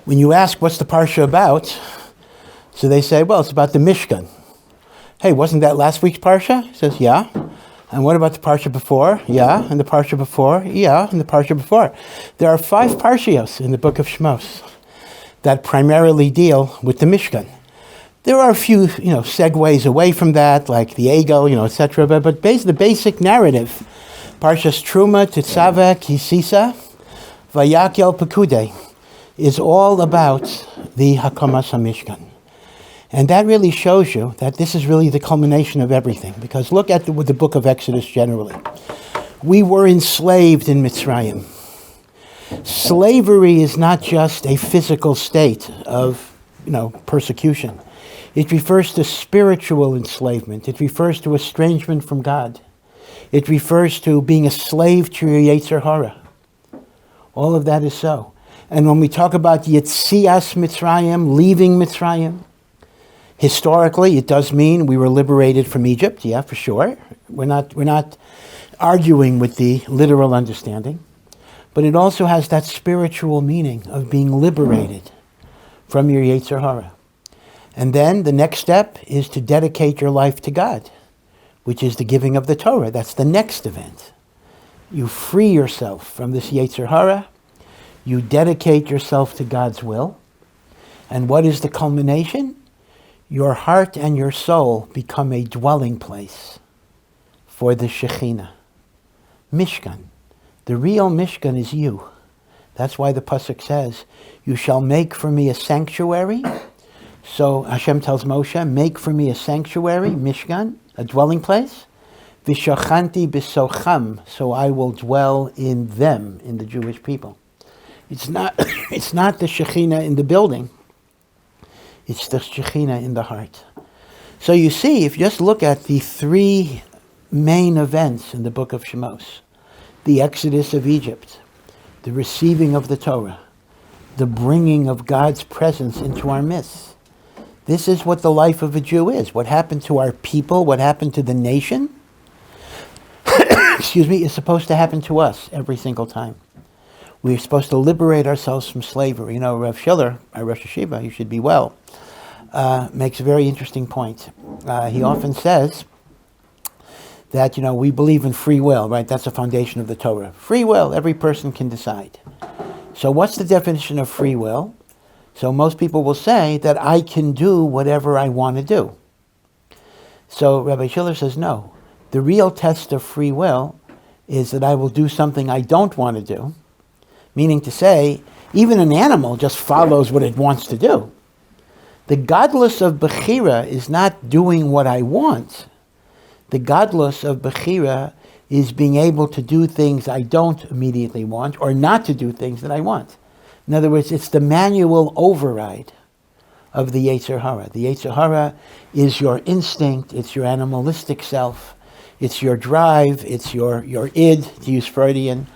When you ask what's the parsha about, so they say, well, it's about the Mishkan. Hey, wasn't that last week's parsha? He says, yeah. And what about the parsha before? Yeah. And the parsha before? Yeah. And the parsha before. There are 5 parshios in the book of Shmos that primarily deal with the Mishkan. There are a few, segues away from that, like the ego, etc. But the basic narrative, Parshas Truma, Tetzaveh, Kisisa, Vayakel Pekude, is all about the Hakamas HaMishkan. And that really shows you that this is really the culmination of everything. Because look at the book of Exodus generally. We were enslaved in Mitzrayim. Slavery is not just a physical state of, persecution. It refers to spiritual enslavement. It refers to estrangement from God. It refers to being a slave to your Yetzer Hara. All of that is so. And when we talk about Yetzias Mitzrayim, leaving Mitzrayim, historically it does mean we were liberated from Egypt, yeah, for sure. We're not arguing with the literal understanding. But it also has that spiritual meaning of being liberated from your Yetzer Hara. And then the next step is to dedicate your life to God, which is the giving of the Torah. That's the next event. You free yourself from this Yetzer Hara. You dedicate yourself to God's will. And what is the culmination? Your heart and your soul become a dwelling place for the Shekhinah. Mishkan. The real Mishkan is you. That's why the pasuk says, you shall make for me a sanctuary. So Hashem tells Moshe, make for me a sanctuary, Mishkan, a dwelling place. V'shachanti b'socham, so I will dwell in them, in the Jewish people. It's not the Shekhinah in the building. It's the Shekhinah in the heart. So you see, if you just look at the 3 main events in the book of Shemos, the exodus of Egypt, the receiving of the Torah, the bringing of God's presence into our midst. This is what the life of a Jew is. What happened to our people, what happened to the nation, is supposed to happen to us every single time. We're supposed to liberate ourselves from slavery. Rav Schiller, our Rosh Hashiva, you should be well, makes a very interesting point. He often says that, we believe in free will, right? That's the foundation of the Torah. Free will, every person can decide. So what's the definition of free will? So most people will say that I can do whatever I want to do. So Rabbi Schiller says, no. The real test of free will is that I will do something I don't want to do. Meaning to say, even an animal just follows what it wants to do. The godless of Bechira is not doing what I want. The godless of Bechira is being able to do things I don't immediately want, or not to do things that I want. In other words, it's the manual override of the Yetzer Hara. The Yetzer Hara is your instinct, it's your animalistic self, it's your drive, it's your id, to use Freudian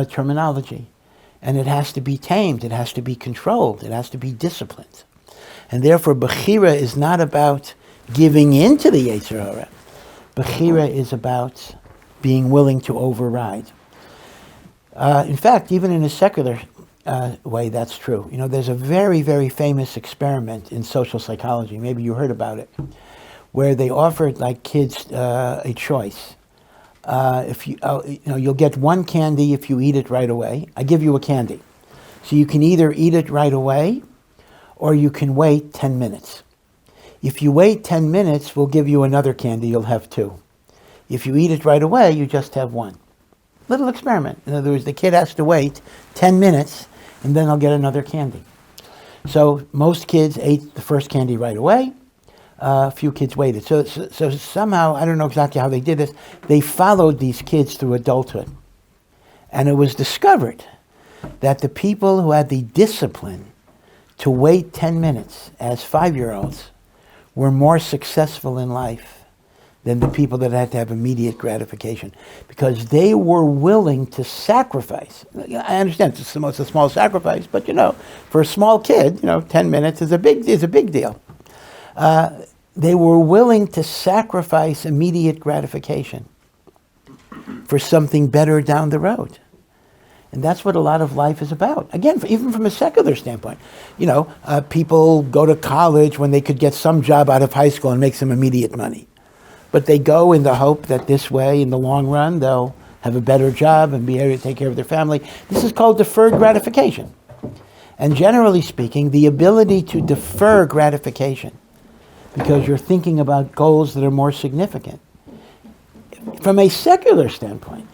terminology. And it has to be tamed, it has to be controlled, it has to be disciplined. And therefore, Bechira is not about giving in to the Yetzer Hara. Bechira is about being willing to override. In fact, even in a secular way, that's true. There's a very, very famous experiment in social psychology, maybe you heard about it, where they offered kids a choice. If you'll get 1 candy if you eat it right away. I give you a candy. So you can either eat it right away, or you can wait 10 minutes. If you wait 10 minutes, we'll give you another candy, you'll have 2. If you eat it right away, you just have 1. Little experiment. In other words, the kid has to wait 10 minutes, and then they'll get another candy. So most kids ate the first candy right away. A few kids waited. So somehow, I don't know exactly how they did this, they followed these kids through adulthood. And it was discovered that the people who had the discipline to wait 10 minutes as 5-year-olds were more successful in life than the people that had to have immediate gratification, because they were willing to sacrifice. I understand it's a small sacrifice, but for a small kid, 10 minutes is a big deal. They were willing to sacrifice immediate gratification for something better down the road. And that's what a lot of life is about. Again, even from a secular standpoint. People go to college when they could get some job out of high school and make some immediate money. But they go in the hope that this way, in the long run, they'll have a better job and be able to take care of their family. This is called deferred gratification. And generally speaking, the ability to defer gratification because you're thinking about goals that are more significant, from a secular standpoint,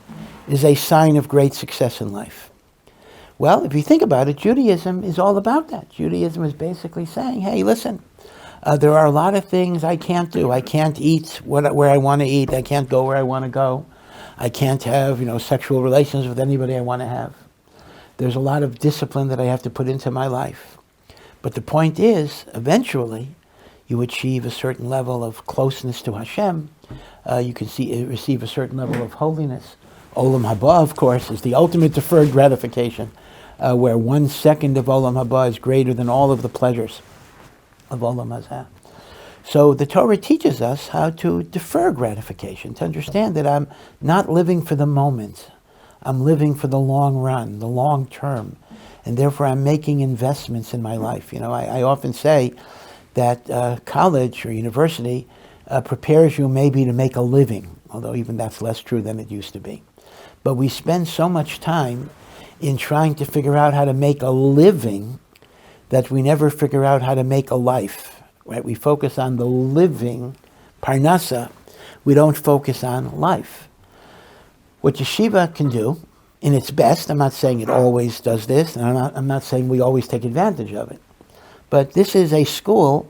is a sign of great success in life. Well, if you think about it, Judaism is all about that. Judaism is basically saying, hey, listen, there are a lot of things I can't do. I can't eat where I want to eat. I can't go where I want to go. I can't have, sexual relations with anybody I want to have. There's a lot of discipline that I have to put into my life. But the point is, eventually, you achieve a certain level of closeness to Hashem. You can receive a certain level of holiness. Olam haba, of course, is the ultimate deferred gratification, where 1 second of Olam haba is greater than all of the pleasures of Olam hazeh. So the Torah teaches us how to defer gratification, to understand that I'm not living for the moment. I'm living for the long run, the long term, and therefore I'm making investments in my life. I often say that college or university prepares you maybe to make a living, although even that's less true than it used to be. But we spend so much time in trying to figure out how to make a living that we never figure out how to make a life. Right? We focus on the living, parnasa. We don't focus on life. What yeshiva can do, in its best, I'm not saying it always does this, and I'm not saying we always take advantage of it, but this is a school.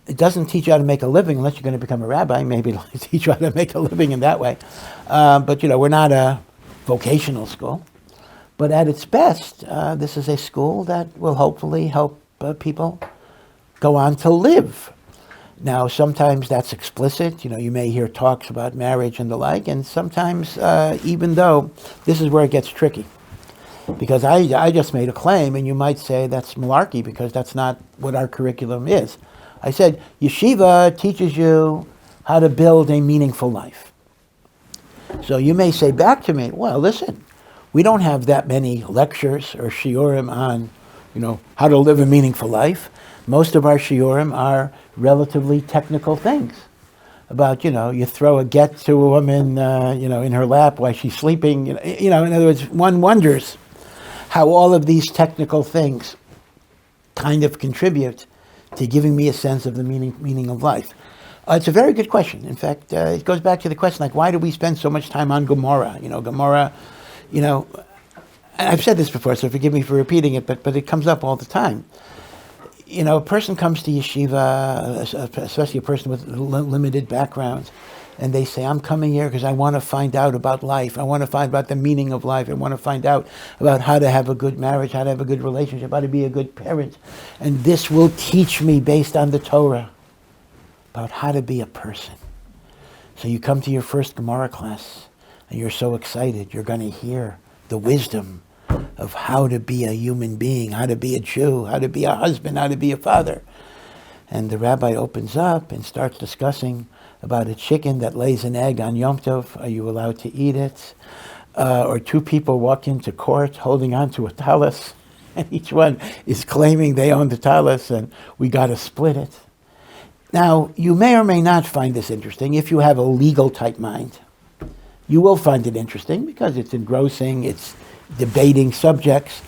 It doesn't teach you how to make a living unless you're going to become a rabbi. Maybe it'll teach you how to make a living in that way. But we're not a vocational school. But at its best, this is a school that will hopefully help people go on to live. Now, sometimes that's explicit. You may hear talks about marriage and the like, and sometimes, even though this is where it gets tricky. Because I just made a claim, and you might say that's malarkey because that's not what our curriculum is. I said, yeshiva teaches you how to build a meaningful life. So you may say back to me, well, listen, we don't have that many lectures or shiurim on, how to live a meaningful life. Most of our shiurim are relatively technical things about, you throw a get to a woman, in her lap while she's sleeping. In other words, one wonders how all of these technical things kind of contribute to giving me a sense of the meaning of life. It's a very good question. In fact, it goes back to the question, why do we spend so much time on Gemara? Gemara, I've said this before, so forgive me for repeating it, but it comes up all the time. A person comes to yeshiva, especially a person with limited background, and they say, I'm coming here because I want to find out about life. I want to find out the meaning of life. I want to find out about how to have a good marriage, how to have a good relationship, how to be a good parent. And this will teach me, based on the Torah, about how to be a person. So you come to your first Gemara class, and you're so excited. You're going to hear the wisdom of how to be a human being, how to be a Jew, how to be a husband, how to be a father. And the rabbi opens up and starts discussing about a chicken that lays an egg on Yom Tov. Are you allowed to eat it? Or two people walk into court holding on to a talis, and each one is claiming they own the talis, and we got to split it. Now, you may or may not find this interesting. If you have a legal type mind, you will find it interesting because it's engrossing, it's debating subjects.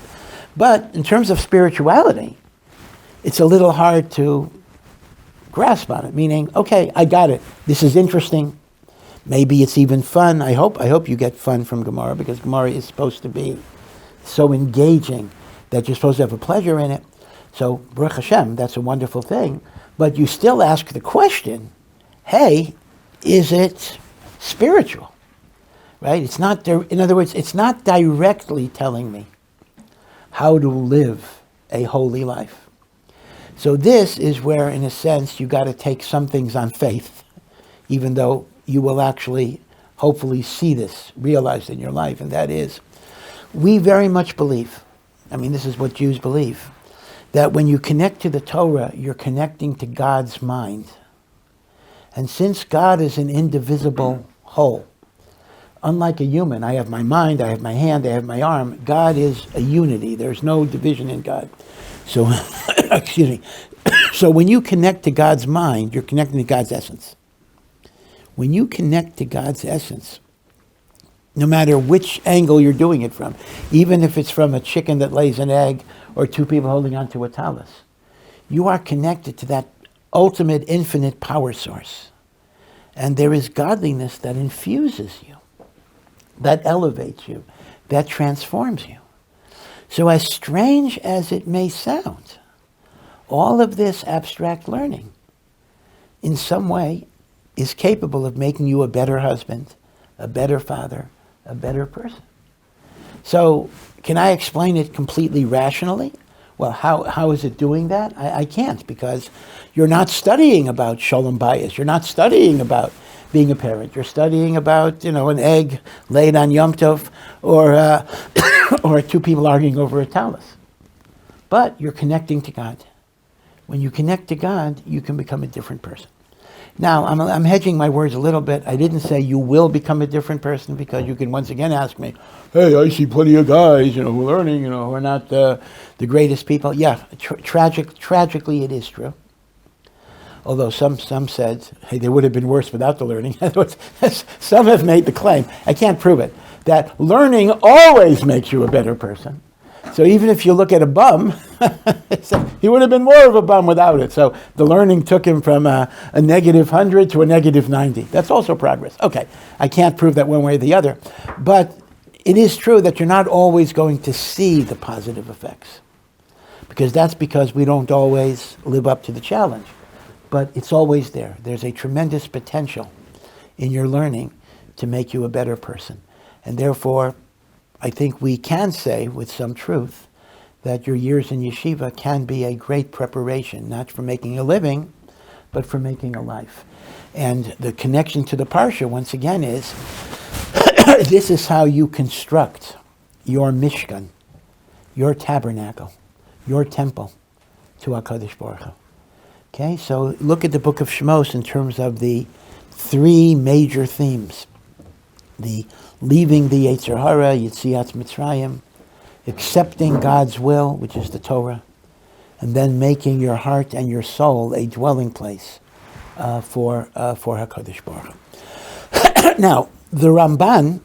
But in terms of spirituality, it's a little hard to grasp on it, meaning, okay, I got it. This is interesting. Maybe it's even fun. I hope you get fun from Gemara, because Gemara is supposed to be so engaging that you're supposed to have a pleasure in it. So, Baruch Hashem, that's a wonderful thing. But you still ask the question, hey, is it spiritual? Right? It's not, in other words, it's not directly telling me how to live a holy life. So this is where, in a sense, you got to take some things on faith, even though you will actually, hopefully, see this realized in your life. And that is, we very much believe, this is what Jews believe, that when you connect to the Torah, you're connecting to God's mind. And since God is an indivisible whole, Unlike a human, I have my mind, I have my hand, I have my arm. God is a unity. There's no division in God. So, excuse me. So when you connect to God's mind, you're connecting to God's essence. When you connect to God's essence, no matter which angle you're doing it from, even if it's from a chicken that lays an egg or two people holding onto a talus, you are connected to that ultimate infinite power source. And there is godliness that infuses you, that elevates you, that transforms you. So as strange as it may sound, all of this abstract learning in some way is capable of making you a better husband, a better father, a better person. So can I explain it completely rationally? Well, how is it doing that? I can't, because you're not studying about shalom bayis. You're not studying about being a parent. You're studying about, an egg laid on Yom Tov or or two people arguing over a talus. But you're connecting to God. When you connect to God, you can become a different person. Now, I'm hedging my words a little bit. I didn't say you will become a different person, because you can once again ask me, hey, I see plenty of guys, who are learning, who are not the greatest people. Yeah, tragically it is true. Although some said, hey, they would have been worse without the learning. Some have made the claim, I can't prove it, that learning always makes you a better person. So even if you look at a bum, he would have been more of a bum without it. So the learning took him from a -100 to a -90. That's also progress. Okay, I can't prove that one way or the other. But it is true that you're not always going to see the positive effects. Because we don't always live up to the challenge. But it's always there. There's a tremendous potential in your learning to make you a better person. And therefore, I think we can say with some truth that your years in yeshiva can be a great preparation, not for making a living, but for making a life. And the connection to the Parsha, once again, is this is how you construct your Mishkan, your tabernacle, your temple to HaKadosh Baruch Hu. Okay, so look at the book of Shemos in terms of the three major themes. The leaving the Yetzer Hara, Yetziat Mitzrayim, accepting God's will, which is the Torah, and then making your heart and your soul a dwelling place for HaKadosh Baruch Hu. Now, the Ramban,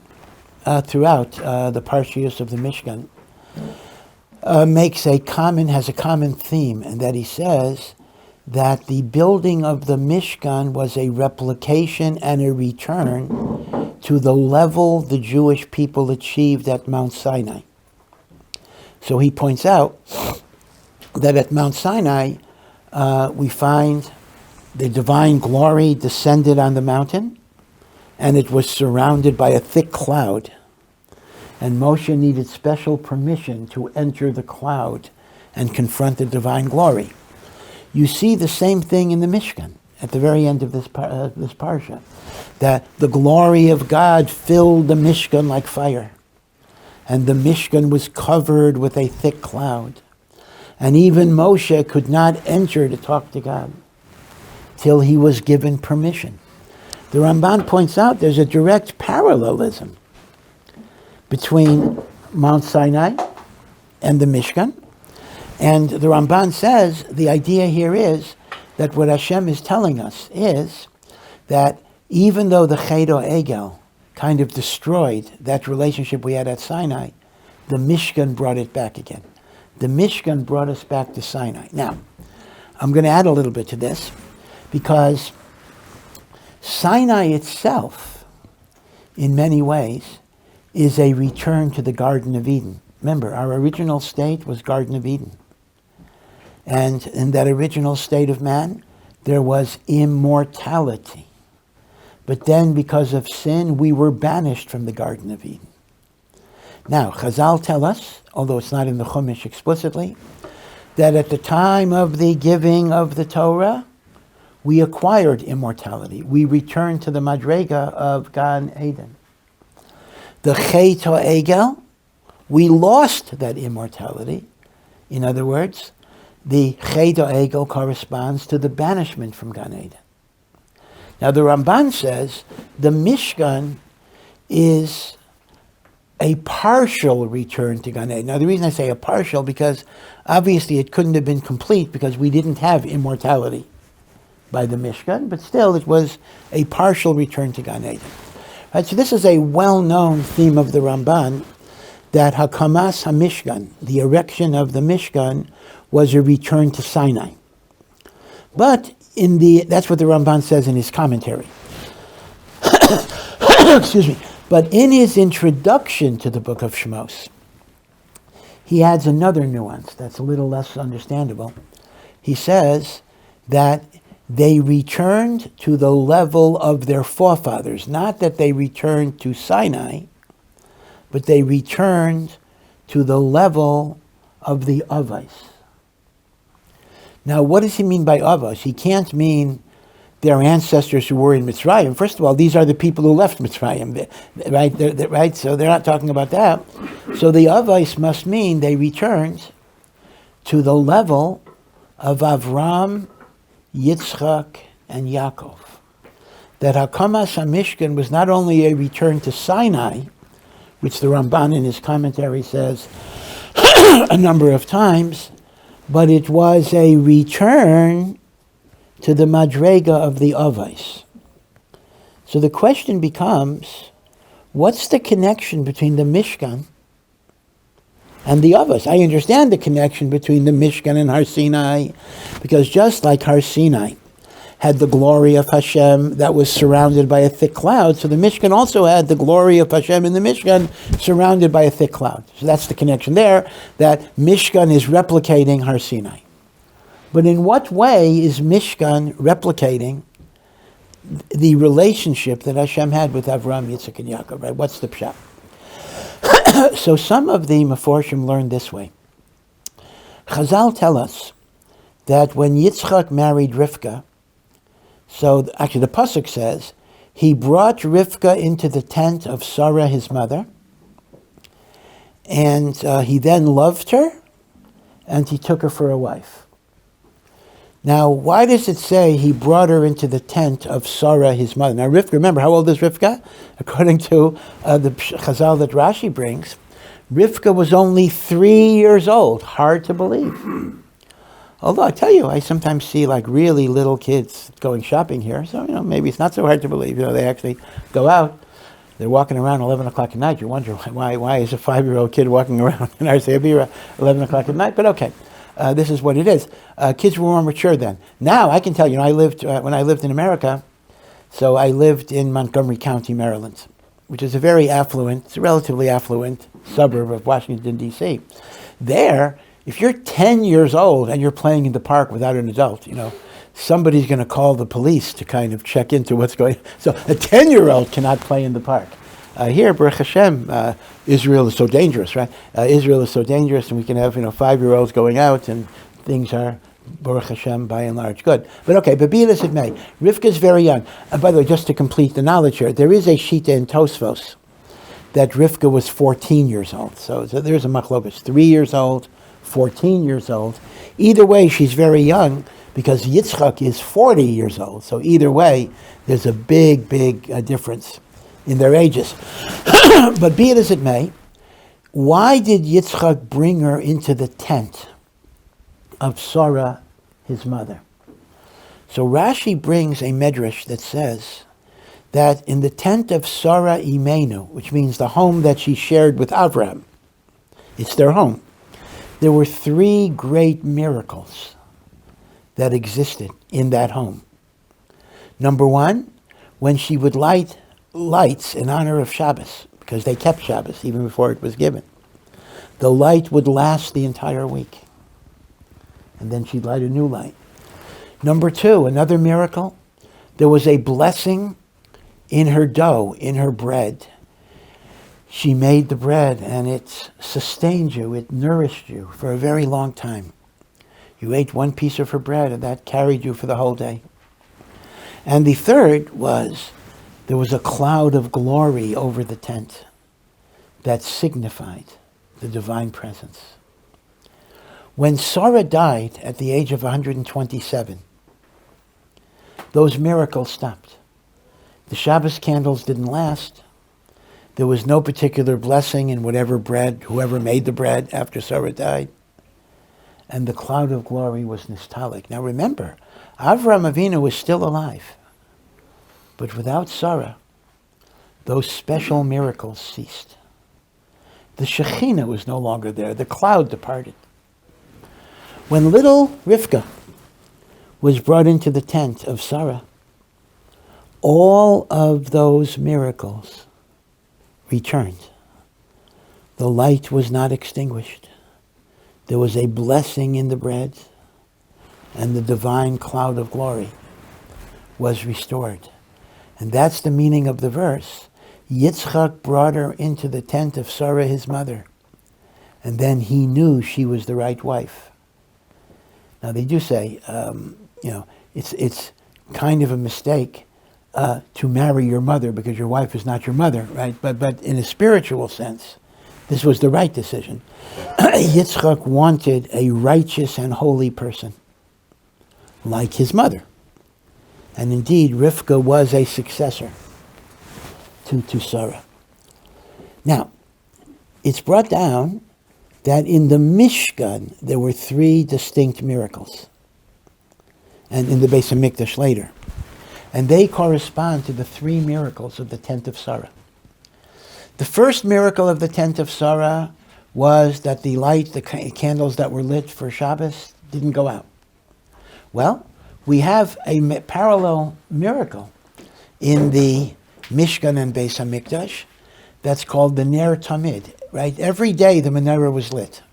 throughout the Parshiyos of the Mishkan, has a common theme, and that he says that the building of the Mishkan was a replication and a return to the level the Jewish people achieved at Mount Sinai. So he points out that at Mount Sinai, we find the divine glory descended on the mountain, and it was surrounded by a thick cloud. And Moshe needed special permission to enter the cloud and confront the divine glory. You see the same thing in the Mishkan at the very end of this parsha, that the glory of God filled the Mishkan like fire, and the Mishkan was covered with a thick cloud, and even Moshe could not enter to talk to God till he was given permission. The Ramban points out there's a direct parallelism between Mount Sinai and the Mishkan. And the Ramban says the idea here is that what Hashem is telling us is that even though the Chedo Egel kind of destroyed that relationship we had at Sinai, the Mishkan brought it back again. The Mishkan brought us back to Sinai. Now, I'm going to add a little bit to this, because Sinai itself, in many ways, is a return to the Garden of Eden. Remember, our original state was Garden of Eden. And in that original state of man, there was immortality. But then, because of sin, we were banished from the Garden of Eden. Now, Chazal tell us, although it's not in the Chumash explicitly, that at the time of the giving of the Torah, we acquired immortality. We returned to the Madrega of Gan Eden. The Chet HaEgel, we lost that immortality. In other words, the Chet HaEgel corresponds to the banishment from Gan Eden. Now the Ramban says the Mishkan is a partial return to Gan Eden. Now, the reason I say a partial, because obviously it couldn't have been complete because we didn't have immortality by the Mishkan, but still it was a partial return to Gan Eden. Right, so this is a well-known theme of the Ramban, that Hakamas HaMishkan, the erection of the Mishkan, was a return to Sinai. But that's what the Ramban says in his commentary. Excuse me. But in his introduction to the book of Shmos, he adds another nuance that's a little less understandable. He says that they returned to the level of their forefathers. Not that they returned to Sinai, but they returned to the level of the Avos. Now, what does he mean by Avos? He can't mean their ancestors who were in Mitzrayim. First of all, these are the people who left Mitzrayim, right? Right? So they're not talking about that. So the Avos must mean they returned to the level of Avram, Yitzchak, and Yaakov. That Hakamas HaMishkan was not only a return to Sinai, which the Ramban in his commentary says a number of times, but it was a return to the Madrega of the Avos. So the question becomes, what's the connection between the Mishkan and the Avos? I understand the connection between the Mishkan and Har Sinai, because just like Har Sinai had the glory of Hashem that was surrounded by a thick cloud, so the Mishkan also had the glory of Hashem in the Mishkan surrounded by a thick cloud. So that's the connection there, that Mishkan is replicating Har Sinai. But in what way is Mishkan replicating the relationship that Hashem had with Avram, Yitzchak, and Yaakov? Right? What's the pshat? So some of the Meforshim learned this way. Chazal tell us that when Yitzchak married Rivka, so actually the pasuk says, he brought Rivka into the tent of Sarah, his mother, and he then loved her, and he took her for a wife. Now, why does it say he brought her into the tent of Sarah, his mother? Now, Rivka, remember, how old is Rivka? According to the Chazal that Rashi brings, Rivka was only 3 years old. Hard to believe. Although, I tell you, I sometimes see like really little kids going shopping here. So, maybe it's not so hard to believe. They actually go out. They're walking around 11 o'clock at night. You wonder, why is a 5-year-old kid walking around in Arsei Abira 11 o'clock at night? But okay. This is what it is. Kids were more mature then. Now, I can tell you, when I lived in America, so I lived in Montgomery County, Maryland, which is a relatively affluent suburb of Washington, D.C. There, if you're 10 years old and you're playing in the park without an adult, somebody's going to call the police to kind of check into what's going on. So a 10-year-old cannot play in the park. Here, Baruch Hashem, Israel is so dangerous, right? Israel is so dangerous, and we can have 5-year-olds going out, and things are, Baruch Hashem, by and large, good. But be it as it may, Rivka's very young. By the way, just to complete the knowledge here, there is a Shita in Tosfos that Rivka was 14 years old. So there's a machlokes, 3 years old, 14 years old. Either way, she's very young, because Yitzchak is 40 years old. So either way, there's a big difference in their ages. But be it as it may, why did Yitzchak bring her into the tent of Sarah, his mother? So Rashi brings a medrash that says that in the tent of Sarah Imenu, which means the home that she shared with Avram, it's their home, there were 3 great miracles that existed in that home. Number 1, when she would light lights in honor of Shabbos, because they kept Shabbos even before it was given. The light would last the entire week. And then she'd light a new light. Number 2, another miracle, there was a blessing in her dough, in her bread. She made the bread and it sustained you, it nourished you for a very long time. You ate one piece of her bread and that carried you for the whole day. And the third was, there was a cloud of glory over the tent that signified the divine presence. When Sarah died at the age of 127, those miracles stopped. The Shabbos candles didn't last. There was no particular blessing in whoever made the bread after Sarah died. And the cloud of glory was nistalik. Now remember, Avraham Avinu was still alive. But without Sarah, those special miracles ceased. The Shekhinah was no longer there. The cloud departed. When little Rivka was brought into the tent of Sarah, all of those miracles returned. The light was not extinguished. There was a blessing in the bread, and the divine cloud of glory was restored. And that's the meaning of the verse. Yitzchak brought her into the tent of Sarah, his mother, and then he knew she was the right wife. Now they do say, it's kind of a mistake to marry your mother because your wife is not your mother, right? But in a spiritual sense, this was the right decision. Yitzchak wanted a righteous and holy person, like his mother. And indeed, Rivka was a successor to Sarah. Now, it's brought down that in the Mishkan, there were 3 distinct miracles. And in the Beis HaMikdash later. And they correspond to the 3 miracles of the tent of Sarah. The first miracle of the tent of Sarah was that the light, the candles that were lit for Shabbos, didn't go out. Well, we have a parallel miracle in the Mishkan and Beis HaMikdash that's called the Ner Tamid, right? Every day the menorah was lit.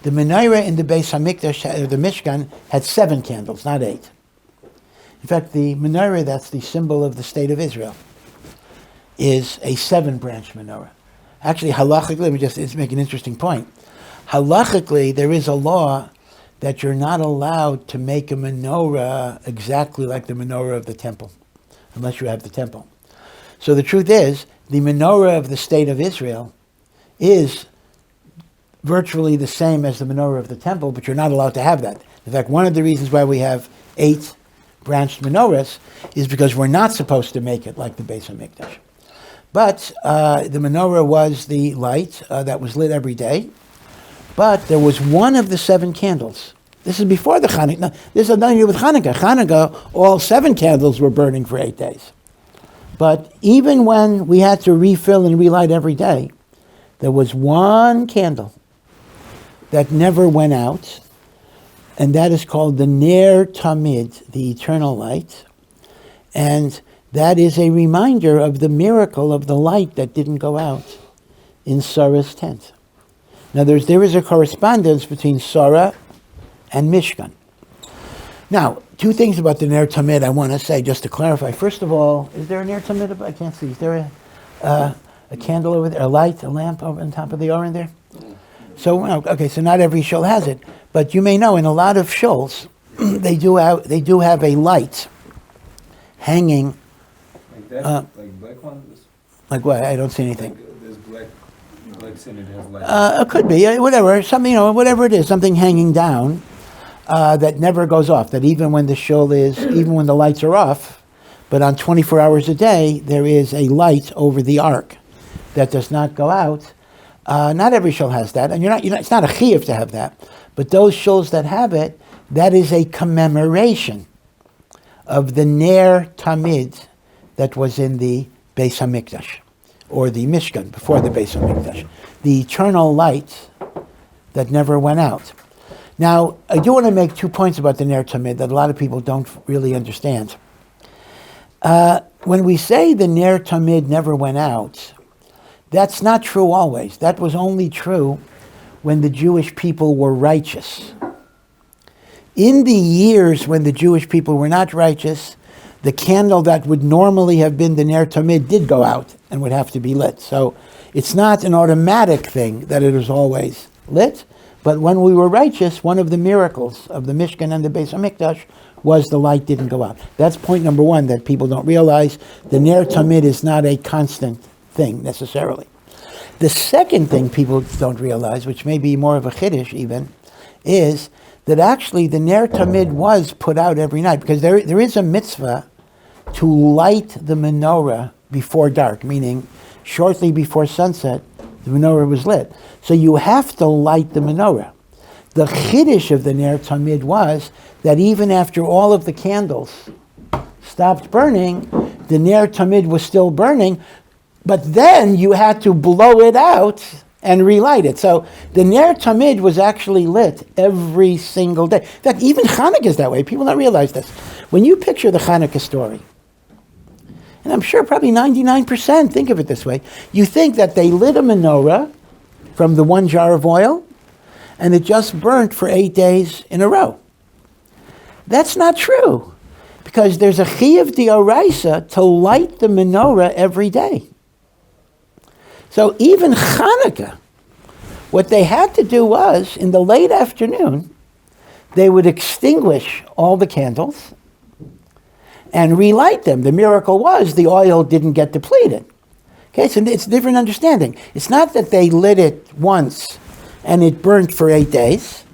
The menorah in the Beis HaMikdash, the Mishkan, had 7 candles, not 8. In fact, the menorah that's the symbol of the state of Israel is a 7-branch menorah. Actually, halachically, let me just make an interesting point. Halachically, there is a law that you're not allowed to make a menorah exactly like the menorah of the temple, unless you have the temple. So the truth is, the menorah of the state of Israel is virtually the same as the menorah of the temple, but you're not allowed to have that. In fact, one of the reasons why we have 8 branched menorahs is because we're not supposed to make it like the Beis HaMikdash. But the menorah was the light that was lit every day. But there was one of the 7 candles. This is before the Hanukkah. No, this has nothing to do with Hanukkah. Hanukkah, all 7 candles were burning for 8 days. But even when we had to refill and relight every day, there was one candle that never went out, and that is called the Ner Tamid, the eternal light. And that is a reminder of the miracle of the light that didn't go out in Sarah's tent. Now there is a correspondence between Sarah and Mishkan. Now, 2 things about the Ner Tamid I want to say, just to clarify. First of all, is there a Ner Tamid? I can't see. Is there a candle over there, a light, a lamp over on top of the ohr in there? So, okay, so not every shul has it. But you may know, in a lot of shuls, they do have a light hanging. Like that? Like black one? Like what? I don't see anything. Like there's black in it has light. It could be, whatever, something, whatever it is, something hanging down that never goes off, that even when the lights are off, but on 24 hours a day, there is a light over the ark that does not go out. Not every shul has that, and it's not a chiyuv to have that, but those shuls that have it, that is a commemoration of the Ner Tamid that was in the Beis HaMikdash, or the Mishkan, before the Beis HaMikdash. The eternal light that never went out. Now, I do want to make 2 points about the Ner Tamid that a lot of people don't really understand. When we say the Ner Tamid never went out, that's not true always. That was only true when the Jewish people were righteous. In the years when the Jewish people were not righteous, the candle that would normally have been the Ner Tamid did go out and would have to be lit. So it's not an automatic thing that it is always lit, but when we were righteous, one of the miracles of the Mishkan and the Beis HaMikdash was the light didn't go out. That's point number 1 that people don't realize. The Ner Tamid is not a constant thing necessarily. The second thing people don't realize, which may be more of a chiddush even, is that actually the Ner Tamid was put out every night, because there is a mitzvah to light the menorah before dark, meaning shortly before sunset, the menorah was lit. So you have to light the menorah. The chiddush of the Ner Tamid was that even after all of the candles stopped burning, the Ner Tamid was still burning, but then you had to blow it out and relight it. So the Ner Tamid was actually lit every single day. In fact, even Hanukkah is that way. People don't realize this. When you picture the Hanukkah story, and I'm sure probably 99% think of it this way, you think that they lit a menorah from the one jar of oil, and it just burnt for 8 days in a row. That's not true, because there's a chiyuv d'oraisa to light the menorah every day. So even Hanukkah, what they had to do was, in the late afternoon, they would extinguish all the candles and relight them. The miracle was the oil didn't get depleted. Okay, so it's a different understanding. It's not that they lit it once and it burnt for 8 days.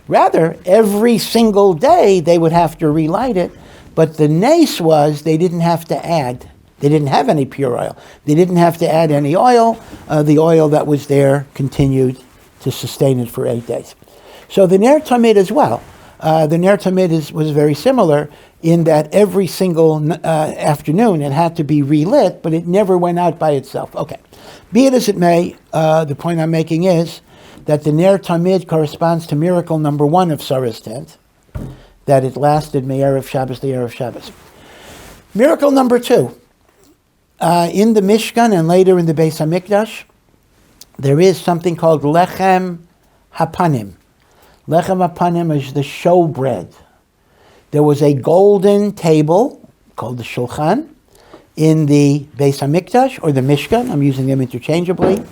Rather, every single day they would have to relight it, but the nace was they didn't have to add. They didn't have any pure oil. They didn't have to add any oil. The oil that was there continued to sustain it for 8 days. So the Ner Tamid as well. The Ner Tamid was very similar in that every single afternoon it had to be relit, but it never went out by itself. Okay. Be it as it may, the point I'm making is that the Ner Tamid corresponds to miracle number 1 of Sarah's tent, that it lasted Me'erev Shabbos to Erev Shabbos. Miracle number 2. In the Mishkan and later in the Beis HaMikdash, there is something called Lechem Hapanim. Lechem Hapanim is the showbread. There was a golden table called the Shulchan in the Beis HaMikdash or the Mishkan. I'm using them interchangeably.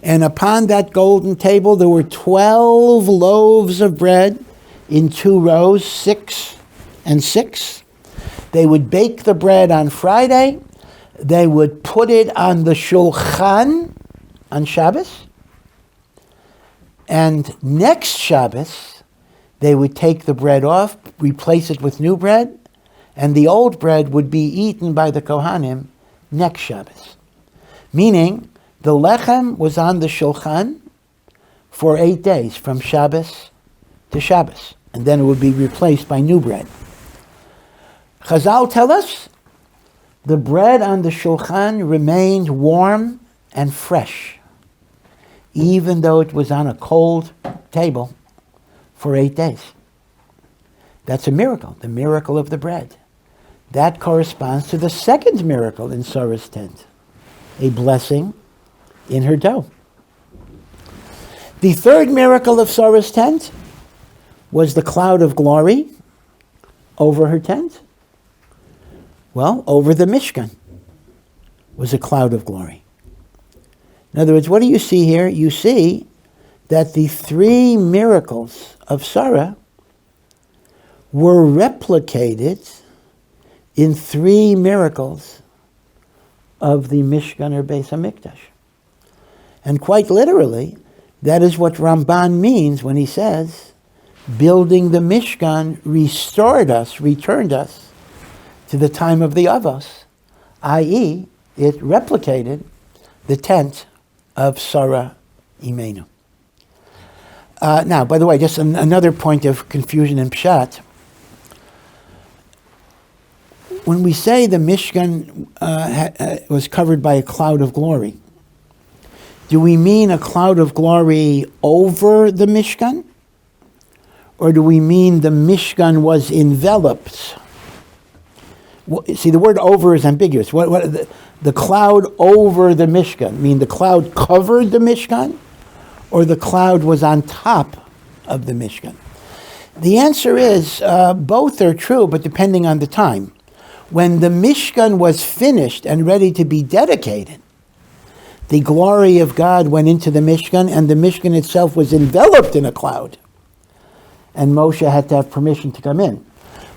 And upon that golden table, there were 12 loaves of bread in 2 rows, 6 and 6. They would bake the bread on Friday. They would put it on the Shulchan on Shabbos. And next Shabbos, they would take the bread off, replace it with new bread, and the old bread would be eaten by the Kohanim next Shabbos. Meaning, the lechem was on the Shulchan for 8 days, from Shabbos to Shabbos, and then it would be replaced by new bread. Chazal tell us the bread on the Shulchan remained warm and fresh, even though it was on a cold table for 8 days. That's a miracle, the miracle of the bread. That corresponds to the second miracle in Sarah's tent, a blessing in her dough. The third miracle of Sarah's tent was the cloud of glory over her tent. Well, over the Mishkan was a cloud of glory. In other words, what do you see here? You see that the 3 miracles of Sarah were replicated in 3 miracles of the Mishkan or Beis HaMikdash. And quite literally, that is what Ramban means when he says, building the Mishkan restored us, returned us to the time of the Avos, i.e., it replicated the tent of Sarah Imenu. Now, by the way, just another point of confusion in Pshat. When we say the Mishkan was covered by a cloud of glory, do we mean a cloud of glory over the Mishkan? Or do we mean the Mishkan was enveloped? See, the word over is ambiguous. The cloud over the Mishkan, mean the cloud covered the Mishkan? Or the cloud was on top of the Mishkan? The answer is both are true, but depending on the time. When the Mishkan was finished and ready to be dedicated, the glory of God went into the Mishkan, and the Mishkan itself was enveloped in a cloud. And Moshe had to have permission to come in.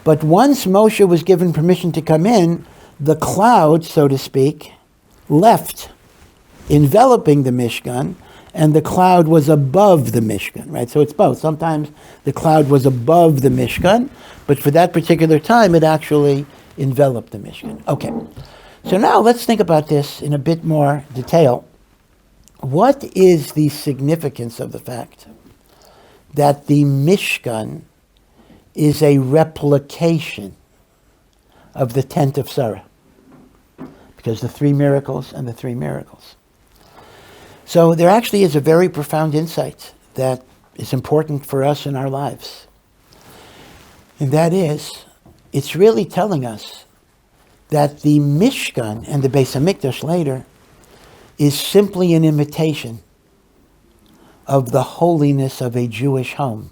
But once Moshe was given permission to come in, the cloud, so to speak, left, enveloping the Mishkan, and the cloud was above the Mishkan, right? So it's both. Sometimes the cloud was above the Mishkan, but for that particular time, it actually enveloped the Mishkan. Okay. So now let's think about this in a bit more detail. What is the significance of the fact that the Mishkan is a replication of the tent of Sarah? Because the three miracles and the three miracles. So there actually is a very profound insight that is important for us in our lives. And that is, it's really telling us that the Mishkan and the Beis HaMikdash later is simply an imitation of the holiness of a Jewish home,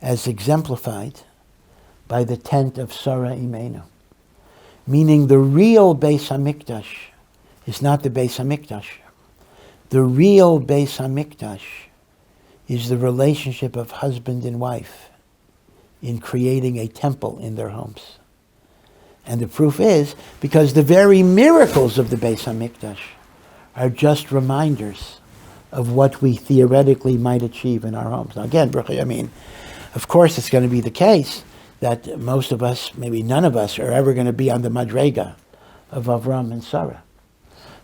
as exemplified by the tent of Sarah Imenu. Meaning the real Beis HaMikdash is not the Beis HaMikdash. The real Beis HaMikdash is the relationship of husband and wife in creating a temple in their homes. And the proof is because the very miracles of the Beis HaMikdash are just reminders of what we theoretically might achieve in our homes. Now again, of course it's going to be the case that most of us, maybe none of us, are ever going to be on the Madrega of Avram and Sarah.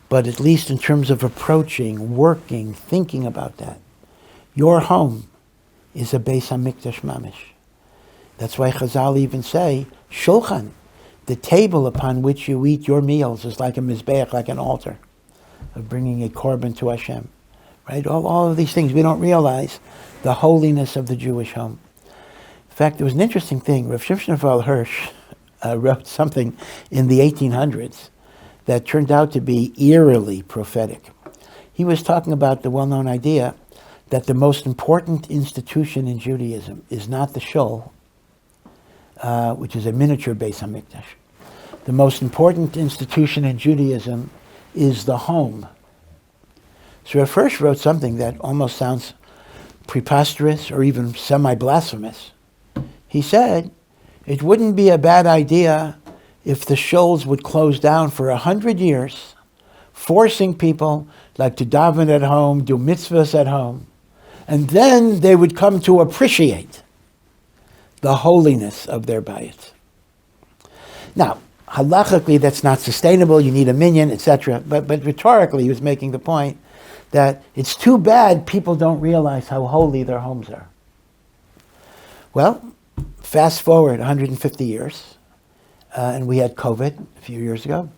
But at least in terms of approaching, working, thinking about that, your home is a Beis HaMikdash mamish. That's why Chazal even say, Shulchan, the table upon which you eat your meals is like a mizbeach, like an altar of bringing a korban to Hashem. Right? All of these things, we don't realize the holiness of the Jewish home. In fact, there was an interesting thing. Rav Shimshon Raphael Hirsch wrote something in the 1800s that turned out to be eerily prophetic. He was talking about the well-known idea that the most important institution in Judaism is not the shul, which is a miniature Beis HaMikdash. The most important institution in Judaism is the home. So Rav Hirsch wrote something that almost sounds preposterous or even semi-blasphemous. He said, it wouldn't be a bad idea if the shuls would close down for 100 years, forcing people like to daven at home, do mitzvahs at home, and then they would come to appreciate the holiness of their bayit. Now, halachically, that's not sustainable. You need a minyan, etc. But rhetorically, he was making the point that it's too bad people don't realize how holy their homes are. Well, fast forward 150 years, and we had COVID a few years ago.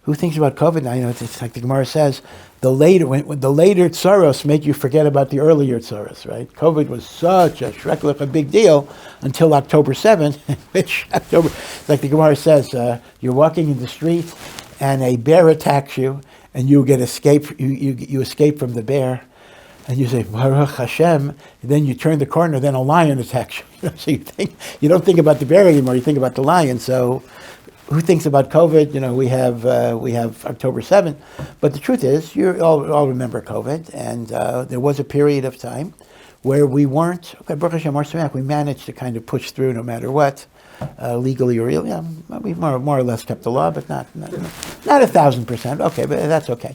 Who thinks about COVID now? It's like the Gemara says, the later tzaros make you forget about the earlier tzaros, right? COVID was such a shreklech, a big deal until October 7th, which like the Gemara says, you're walking in the street and a bear attacks you, and you escape from the bear, and you say Baruch Hashem, and then you turn the corner, then a lion attacks you. So you don't think about the bear anymore, you think about the lion. So who thinks about COVID? We have October 7th, but the truth is, you all remember COVID, and there was a period of time where we weren't. Okay, Baruch Hashem, we managed to kind of push through no matter what, legally or illegally. We more or less kept the law, but not 1,000%. Okay, but that's okay.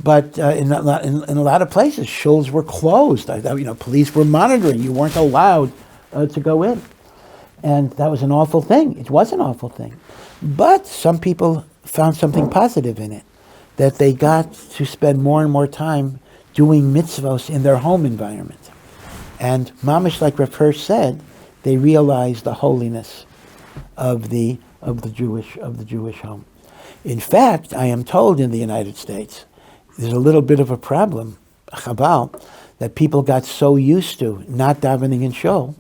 But in a lot of places, shuls were closed. Police were monitoring. You weren't allowed to go in. And that was an awful thing. It was an awful thing. But some people found something positive in it, that they got to spend more and more time doing mitzvos in their home environment. And mamish, like Rav Hirsch said, they realized the holiness of the Jewish home. In fact, I am told in the United States, there's a little bit of a problem, chabal, that people got so used to not davening in shul,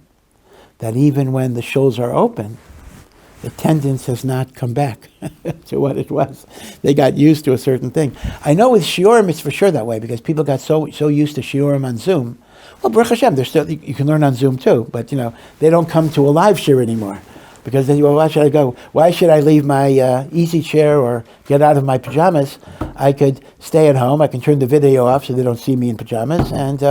that even when the shuls are open, attendance has not come back to what it was. They got used to a certain thing. I know with shiurim it's for sure that way, because people got so used to shiurim on Zoom. Well, Baruch Hashem, you can learn on Zoom too, but they don't come to a live shir anymore. Because they say, well, why should I go? Why should I leave my easy chair or get out of my pajamas? I could stay at home. I can turn the video off so they don't see me in pajamas, and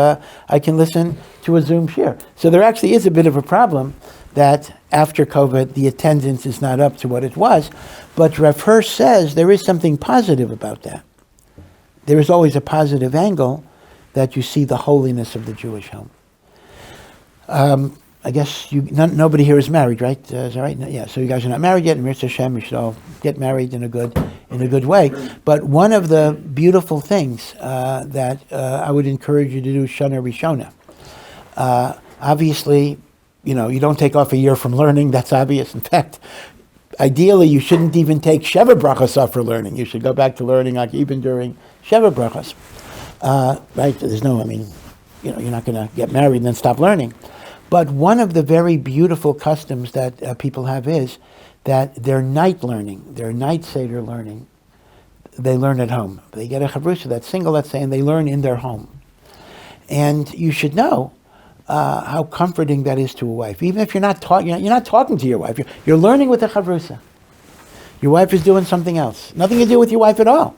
I can listen to a Zoom share. So there actually is a bit of a problem that after COVID, the attendance is not up to what it was. But Rav Hirsch says there is something positive about that. There is always a positive angle that you see the holiness of the Jewish home. I guess nobody here is married, right? Is that right? No, yeah. So you guys are not married yet. And Mirza Hashem, you should all get married in a good way. But one of the beautiful things that I would encourage you to do, Shana Rishona. Obviously, you don't take off a year from learning. That's obvious. In fact, ideally, you shouldn't even take Sheva Brachos off for learning. You should go back to learning like even during Sheva Brachos. Right? There's no, you're not going to get married and then stop learning. But one of the very beautiful customs that people have is that their night learning, their night Seder learning, they learn at home. They get a chavrusa that's single, let's say, and they learn in their home. And you should know how comforting that is to a wife. Even if you're not talking to your wife, you're learning with a chavrusa. Your wife is doing something else. Nothing to do with your wife at all.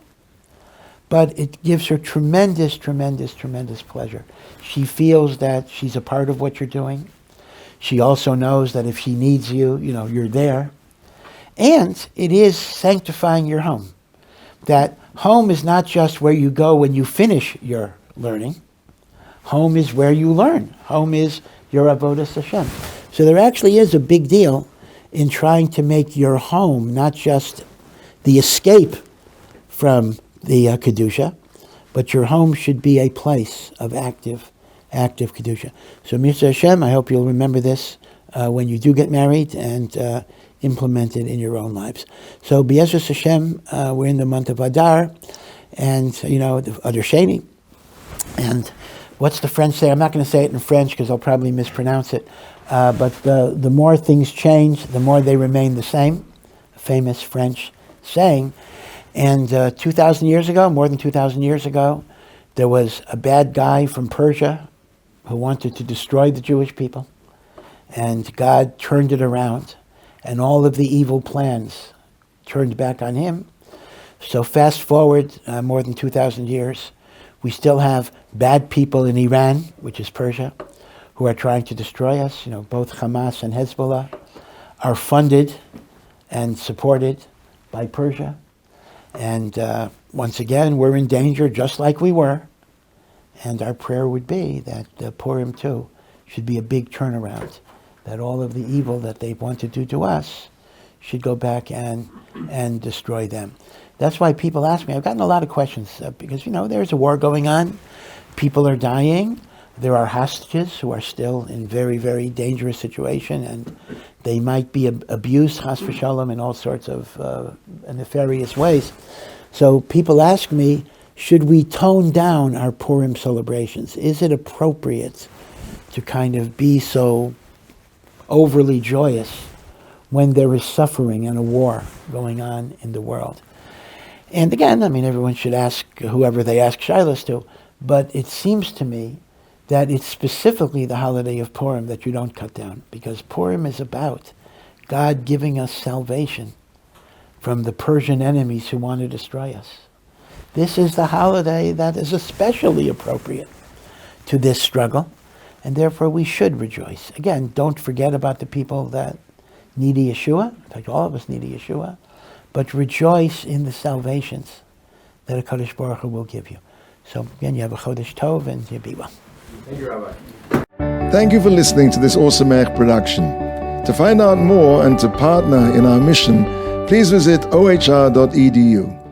But it gives her tremendous, tremendous, tremendous pleasure. She feels that she's a part of what you're doing. She also knows that if she needs you, you're there. And it is sanctifying your home. That home is not just where you go when you finish your learning. Home is where you learn. Home is your avodas Hashem. So there actually is a big deal in trying to make your home not just the escape from the Kedusha, but your home should be a place of active Kedusha. So Mirza Hashem, I hope you'll remember this when you do get married and implement it in your own lives. So B'ezras Hashem, we're in the month of Adar, and the Adar Sheni. And what's the French say? I'm not going to say it in French because I'll probably mispronounce it. But the more things change, the more they remain the same. A famous French saying. And 2,000 years ago, more than 2,000 years ago, there was a bad guy from Persia who wanted to destroy the Jewish people. And God turned it around. And all of the evil plans turned back on him. So fast forward more than 2,000 years, we still have bad people in Iran, which is Persia, who are trying to destroy us. Both Hamas and Hezbollah are funded and supported by Persia. And once again, we're in danger just like we were. And our prayer would be that Purim too should be a big turnaround. That all of the evil that they want to do to us should go back and destroy them. That's why people ask me, I've gotten a lot of questions because, there's a war going on. People are dying. There are hostages who are still in very, very dangerous situation, and they might be abused, chas v'shalom, in all sorts of nefarious ways. So people ask me, should we tone down our Purim celebrations? Is it appropriate to kind of be so overly joyous when there is suffering and a war going on in the world? And again, everyone should ask whoever they ask shilas to, but it seems to me that it's specifically the holiday of Purim that you don't cut down, because Purim is about God giving us salvation from the Persian enemies who want to destroy us. This is the holiday that is especially appropriate to this struggle, and therefore we should rejoice. Again, don't forget about the people that need a Yeshua. In fact, all of us need a Yeshua. But rejoice in the salvations that HaKadosh Baruch Hu will give you. So again, you have a Chodesh Tov and you be well. Thank you, Rabbi. Thank you for listening to this Ohr production. To find out more and to partner in our mission, please visit ohr.edu.